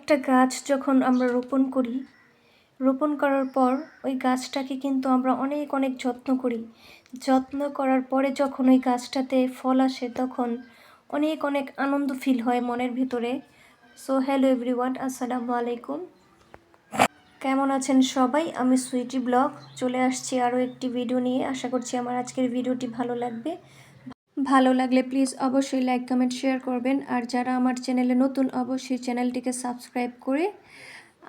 একটা গাছ যখন আমরা রোপণ করার পর ওই গাছটাকে কিন্তু আমরা অনেক অনেক যত্ন করি। যত্ন করার পরে যখন ওই গাছটাতে ফল আসে তখন অনেক অনেক আনন্দ ফিল হয় মনের ভিতরে। সো হ্যালো এভরিওয়ান, আসসালামু আলাইকুম। কেমন আছেন সবাই? আমি সুইটি ব্লগ চলে আসছি আরও একটি ভিডিও নিয়ে। আশা করছি আমার আজকের ভিডিওটি ভালো লাগবে। ভালো লাগলে প্লিজ অবশ্যই লাইক কমেন্ট শেয়ার করবেন। আর যারা আমার চ্যানেলে নতুন অবশ্যই চ্যানেলটিকে সাবস্ক্রাইব করে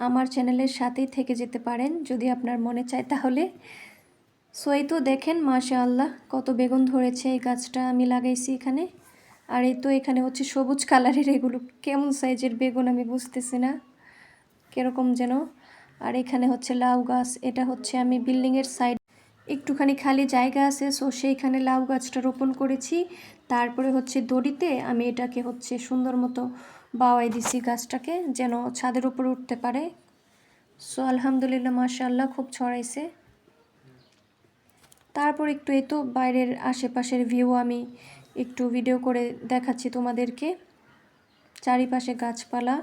আমার চ্যানেলের সাথেই থেকে যেতে পারেন যদি আপনার মনে চায় তাহলে। সো এই তো দেখেন মাশাআল্লাহ কত বেগুন ধরেছে। এই গাছটা আমি লাগাইছি এখানে। আর এই তো এখানে হচ্ছে সবুজ কালারের, এগুলো কেমন সাইজের বেগুন আমি বুঝতেছি না, কীরকম যেন। আর এখানে হচ্ছে লাউ গাছ। এটা হচ্ছে আমি বিল্ডিংয়ের সাইড একটুখানি খালি জায়গা আছে, সো সেইখানে লাউ গাছটা রোপণ করেছি। তারপরে হচ্ছে দড়িতে আমি এটাকে হচ্ছে সুন্দর মতো বাওয়াই দিছি গাছটাকে, যেন ছাদের উপর উঠতে পারে। সো আলহামদুলিল্লাহ মাশাআল্লাহ খুব ছড়াইছে। তারপর একটু এই তো বাইরের আশেপাশের ভিউ আমি একটু ভিডিও করে দেখাচ্ছি তোমাদেরকে, চারিপাশে গাছপালা।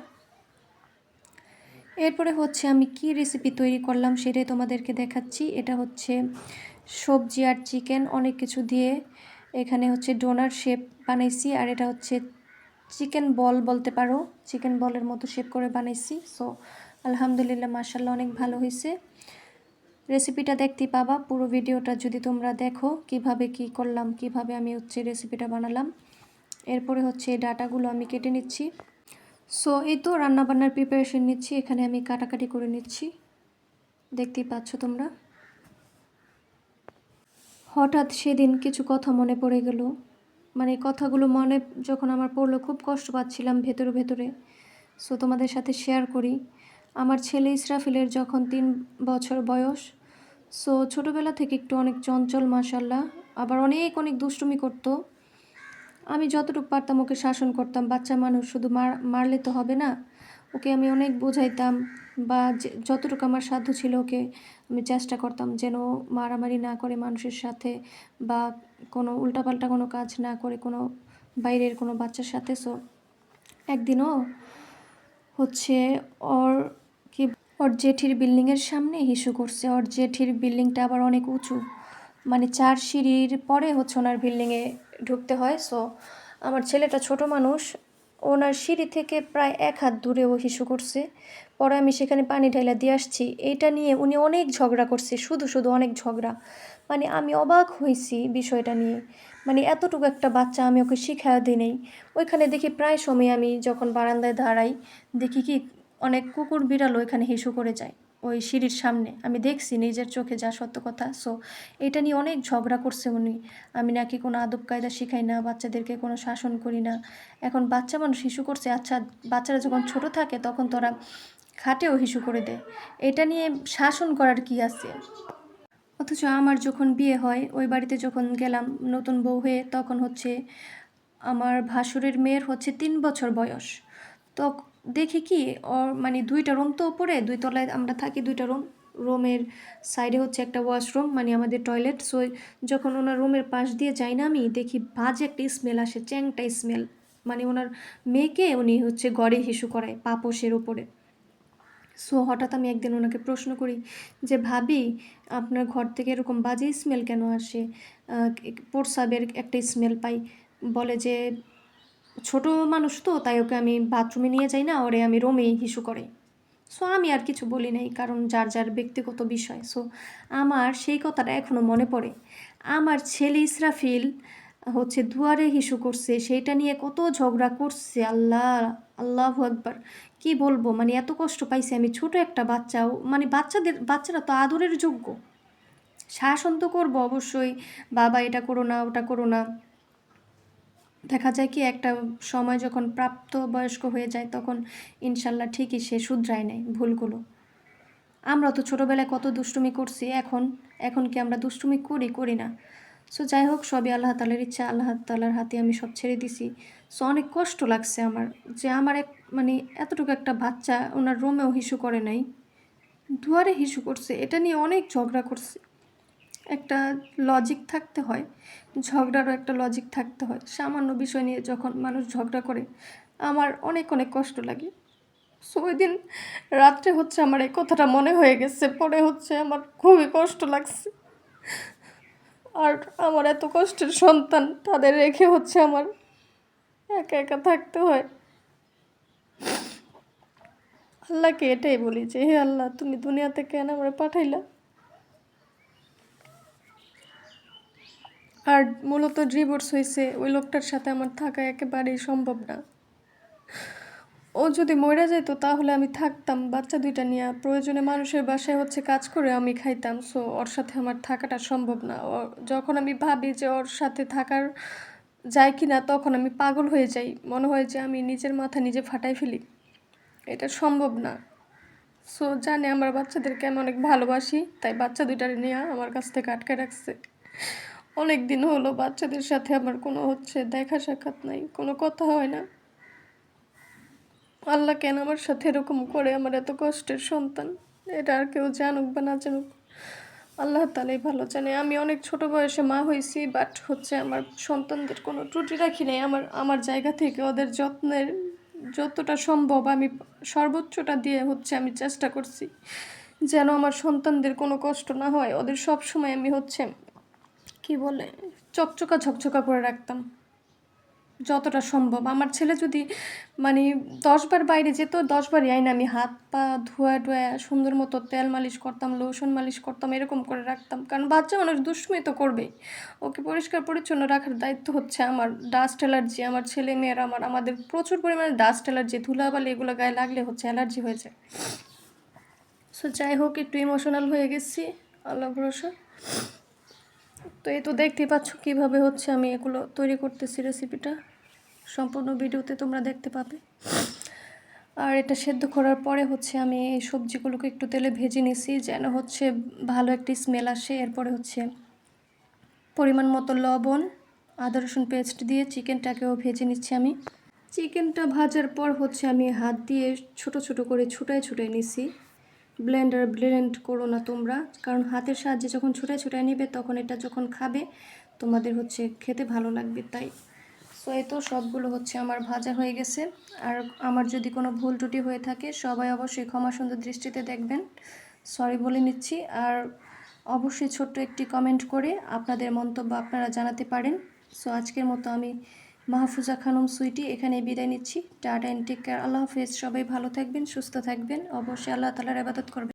এরপরে হচ্ছে আমি কি রেসিপি তৈরি করলাম সেটাই তোমাদেরকে দেখাচ্ছি। এটা হচ্ছে সবজি আর চিকেন অনেক কিছু দিয়ে এখানে হচ্ছে ডোনার শেপ বানাইছি। আর এটা হচ্ছে চিকেন বল বলতে পারো, চিকেন বলের মতো শেপ করে বানাইছি। সো আলহামদুলিল্লাহ মাশাআল্লাহ অনেক ভালো হয়েছে। রেসিপিটা দেখতে পাবা পুরো ভিডিওটা যদি তোমরা দেখো কিভাবে কি করলাম, কিভাবে আমি হচ্ছে রেসিপিটা বানালাম। এরপরে হচ্ছে এই ডাটাগুলো আমি কেটে নিচ্ছি। সো এই তো রান্নাবান্নার প্রিপারেশন নিচ্ছি, এখানে আমি কাটাকাটি করে নিচ্ছি, দেখতেই পাচ্ছ তোমরা। হঠাৎ সেদিন কিছু কথা মনে পড়ে গেল, মানে কথাগুলো মনে যখন আমার পড়লো খুব কষ্ট পাচ্ছিলাম ভেতরে ভেতরে। সো তোমাদের সাথে শেয়ার করি। আমার ছেলে ইসরাফিলের যখন 3 বছর বয়স, সো ছোটোবেলা থেকে একটু অনেক চঞ্চল মাশাল্লাহ, আবার অনেক অনেক দুষ্টুমি করতো। আমি যতটুকু পারতাম ওকে শাসন করতাম, বাচ্চা মানুষ শুধু মারলে তো হবে না। ওকে আমি অনেক বোঝাইতাম, বা যতটুকু আমার সাধ্য ছিল ওকে আমি চেষ্টা করতাম যেন মারামারি না করে মানুষের সাথে, বা কোনো উল্টাপাল্টা কোনো কাজ না করে কোনো বাইরের কোনো বাচ্চার সাথে। সো একদিনও হচ্ছে ওর কি ওর জেঠির বিল্ডিংয়ের সামনে হিসু করছে। ওর জেঠির বিল্ডিংটা আবার অনেক উঁচু, মানে 4 সিঁড়ির পরে হচ্ছে ওনার বিল্ডিংয়ে ঢুকতে হয়। সো আমার ছেলেটা ছোট মানুষ, ওনার সিঁড়ি থেকে প্রায় 1 হাত দূরে ও হিসু করছে। পরে আমি সেখানে পানি ঢাইলা দিয়ে আসছি। এইটা নিয়ে উনি অনেক ঝগড়া করছে, শুধু শুধু অনেক ঝগড়া। মানে আমি অবাক হয়েছি বিষয়টা নিয়ে, মানে এতটুকু একটা বাচ্চা আমি ওকে শিখাও দিই নেই। ওইখানে দেখি প্রায় সময় আমি যখন বারান্দায় দাঁড়াই দেখি কি অনেক কুকুর বিড়াল ওইখানে হিসু করে যায় ওই সিঁড়ির সামনে, আমি দেখছি নিজের চোখে, যা সত্য কথা। সো এটা নিয়ে অনেক ঝগড়া করছে উনি। আমি নাকি কোনো আদব কায়দা শিখাই না, বাচ্চাদেরকে কোনো শাসন করি না। এখন বাচ্চা মানুষ হিসু করছে, আচ্ছা বাচ্চারা যখন ছোট থাকে তখন তোরা খাটেও হিসু করে দেয়, এটা নিয়ে শাসন করার কি আছে? অথচ আমার যখন বিয়ে হয় ওই বাড়িতে যখন গেলাম নতুন বউ হয়ে, তখন হচ্ছে আমার ভাসুরের মেয়ের হচ্ছে 3 বছর বয়স। তো দেখি কি ওর মানে 2টা রুম তো ওপরে, 2 তলায় আমরা থাকি, 2টা রুম, রুমের সাইডে হচ্ছে একটা ওয়াশরুম মানে আমাদের টয়লেট। সো যখন ওনার রুমের পাশ দিয়ে যাই না আমি দেখি বাজে একটা স্মেল আসে, চ্যাংটা স্মেল। মানে ওনার মেয়েকে উনি হচ্ছে গড়ে হিসু করায় পাপোশের উপরে। সো হঠাৎ আমি একদিন ওনাকে প্রশ্ন করি যে ভাবি আপনার ঘর থেকে এরকম বাজে স্মেল কেন আসে, প্রস্রাবের একটা স্মেল পাই। বলে যে ছোট মানুষ তো তাই ওকে আমি বাথরুমে নিয়ে যাই না, ওরে আমি রুমেই হিসু করে। সো আমি আর কিছু বলি নাই, কারণ যার যার ব্যক্তিগত বিষয়। সো আমার সেই কথাটা এখনও মনে পড়ে। আমার ছেলে ইসরাফিল হচ্ছে দুয়ারে হিসু করছে, সেইটা নিয়ে কত ঝগড়া করছে, আল্লাহ আল্লাহু আকবার। কি বলবো, মানে এত কষ্ট পাইছি আমি। ছোট একটা বাচ্চাও, মানে বাচ্চারা তো আদরের যোগ্য, শাসন তো করবো অবশ্যই, বাবা এটা করো না ওটা করো না। দেখা যায় কি একটা সময় যখন প্রাপ্ত বয়স্ক হয়ে যায় তখন ইনশাল্লাহ ঠিকই সে শুধরায় নেয় ভুলগুলো। আমরা তো ছোটোবেলায় কত দুষ্টুমি করছি, এখন কি আমরা দুষ্টুমি করি না? সো যাই হোক, সবই আল্লাহ তাআলার ইচ্ছা, আল্লাহ তাআলার হাতে আমি সব ছেড়ে দিছি। সো অনেক কষ্ট লাগছে আমার, যে আমার মানে এতটুকু একটা বাচ্চা ওনার রুমেও হিসু করে নাই, দুয়ারে হিসু করছে। এটা নিয়ে অনেক ঝগড়া করছে। একটা লজিক থাকতে হয়, ঝগড়ারও একটা লজিক থাকতে হয়। সামান্য বিষয় নিয়ে যখন মানুষ ঝগড়া করে আমার অনেক অনেক কষ্ট লাগে। সো ওই দিন রাত্রে হচ্ছে আমার এই কথাটা মনে হয়ে গেছে, পরে হচ্ছে আমার খুবই কষ্ট লাগছে। আর আমার এত কষ্টের সন্তান, তাদের রেখে হচ্ছে আমার একা একা থাকতে হয়। আল্লাহকে এটাই বলি যে হে আল্লাহ, তুমি দুনিয়াতে কেন আমার পাঠাইলা। আর মূলত ডিভোর্স হয়েছে ওই লোকটার সাথে আমার থাকা একেবারেই সম্ভব না। ও যদি মরে যেত তাহলে আমি থাকতাম বাচ্চা দুইটা নিয়ে, প্রয়োজনে মানুষের বাসায় হচ্ছে কাজ করে আমি খাইতাম। সো ওর সাথে আমার থাকাটা সম্ভব না। যখন আমি ভাবি যে ওর সাথে থাকার যায় কি না, তখন আমি পাগল হয়ে যাই, মনে হয় যে আমি নিজের মাথা নিজে ফাটাই ফেলি। এটা সম্ভব না। সো জানে আমার বাচ্চাদেরকে আমি অনেক ভালোবাসি, তাই বাচ্চা দুইটারে নিয়ে আমার কাছ থেকে আটকে রাখছে। অনেক দিন হলো বাচ্চাদের সাথে আমার কোনো হচ্ছে দেখা সাক্ষাৎ নাই, কোনো কথা হয় না। আল্লাহ কেন আমার সাথে এরকম করে, আমার এত কষ্টের সন্তান। এটা আর কেউ জানুক বা না জানুক, আল্লাহ তাআলাই ভালো জানে। আমি অনেক ছোট বয়সে মা হয়েছি, বাট হচ্ছে আমার সন্তানদের কোনো ত্রুটি রাখি নাই। আমার জায়গা থেকে ওদের যত্নের যতটা সম্ভব আমি সর্বোচ্চটা দিয়ে হচ্ছে আমি চেষ্টা করছি, যেন আমার সন্তানদের কোনো কষ্ট না হয়। ওদের সব সময় আমি হচ্ছে কি বলে চকচকা ঝকঝকা করে রাখতাম যতটা সম্ভব। আমার ছেলে যদি মানে 10 বার বাইরে যেত, 10 বারই আইনা আমি হাত পা ধোয়া টোয়া সুন্দর মতো তেল মালিশ করতাম, লোশন মালিশ করতাম, এরকম করে রাখতাম। কারণ বাচ্চা মানুষ দুষ্টুমি তো করবেই, ওকে পরিষ্কার পরিচ্ছন্ন রাখার দায়িত্ব হচ্ছে আমার। ডাস্ট অ্যালার্জি, আমার ছেলে মেয়েরা আমাদের প্রচুর পরিমাণে ডাস্ট অ্যালার্জি, ধুলাবালি এগুলো গায়ে লাগলে হচ্ছে অ্যালার্জি হয়ে যায়। সো যাই হোক, একটু ইমোশনাল হয়ে গেছি, আল্লাহ ভরসা। তো এই তো দেখতেই পাচ্ছ কীভাবে হচ্ছে আমি এগুলো তৈরি করতেছি, রেসিপিটা সম্পূর্ণ ভিডিওতে তোমরা দেখতে পাবে। আর এটা সেদ্ধ করার পরে হচ্ছে আমি এই সবজিগুলোকে একটু তেলে ভেজে নিছি, যেন হচ্ছে ভালো একটি স্মেল আসে। এরপরে হচ্ছে পরিমাণ মতো লবণ, আদা রসুন পেস্ট দিয়ে চিকেনটাকেও ভেজে নিচ্ছি আমি। চিকেনটা ভাজার পর হচ্ছে আমি হাত দিয়ে ছোট ছোট করে ছুটাই নিছি। ব্লেন্ড করো না তোমরা, কারণ হাতের সাহায্যে যখন ছুটাই নিবে তখন এটা যখন খাবে তোমাদের হচ্ছে খেতে ভালো লাগবে, তাই। সো এই তো সবগুলো হচ্ছে আমার ভাজা হয়ে গেছে। আর আমার যদি কোনো ভুল ত্রুটি হয়ে থাকে সবাই অবশ্যই ক্ষমা সুন্দর দৃষ্টিতে দেখবেন, সরি বলে নিচ্ছি। আর অবশ্যই ছোট্ট একটি কমেন্ট করে আপনাদের মন্তব্য আপনারা জানাতে পারেন। সো আজকের মতো আমি মাহফুজা খানম সুইটি এখানে বিদায় নিচ্ছি। টাটা এন্ড টেক কেয়ার, আল্লাহ হাফেজ। সবাই ভালো থাকবেন, সুস্থ থাকবেন, অবশ্যই আল্লাহ তাআলার ইবাদত করবেন।